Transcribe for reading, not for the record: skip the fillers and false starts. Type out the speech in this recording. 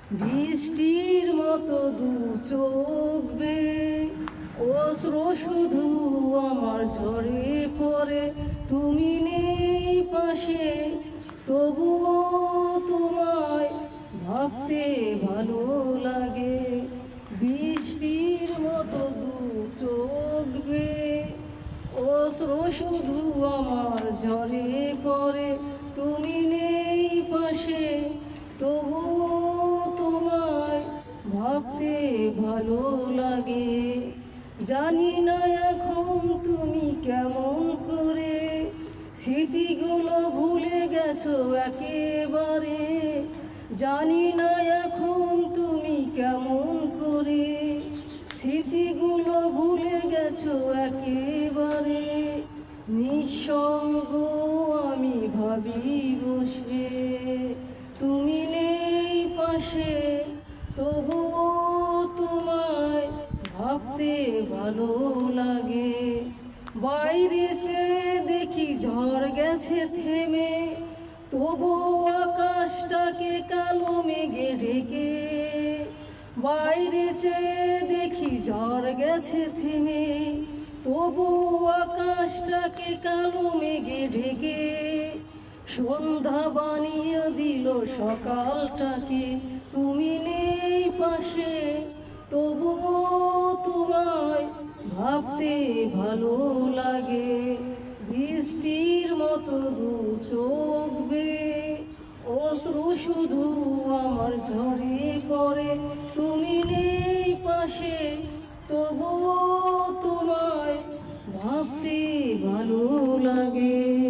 বৃষ্টির মতো দু চোখ বেয়ে অশ্রু শুধু আমার ঝরে পড়ে, তুমি নেই পাশে তবুও তোমায় ভাবতে ভালো লাগে। বৃষ্টির মতো দু চোখ বেয়ে অশ্রু শুধু আমার ঝরে পড়ে, তুমি নেই পাশে তবুও তোমায় ভাবতে ভালো লাগে। জানি না এখন তুমি কেমন করে স্মৃতিগুলো ভুলে গেছো একেবারে। জানি না এখন তুমি কেমন করে স্মৃতিগুলো ভুলে গেছো একেবারে। নিঃসঙ্গ আমি ভাবি বসে, তুমি নেই পাশে তবুও তোমায় ভাবতে ভালো লাগে। বাইরে চেয়ে দেখি ঝড় গেছে থেমে, তবু আকাশটাকে কালো মেঘে ঢেকে। বাইরে চেয়ে দেখি ঝড় গেছে থেমে, তবু আকাশটাকে কালো মেঘে ঢেকে। সন্ধ্যা বানিয়ে দিল সকালটাকে, তুমি নেই পাশে তবুও তোমায় ভাবতে ভালো লাগে। বৃষ্টির মতো দু চোখ বেয়ে অশ্রু শুধু আমার ঝরে পড়ে, তুমি নেই পাশে তবুও তোমায় ভাবতে ভালো লাগে।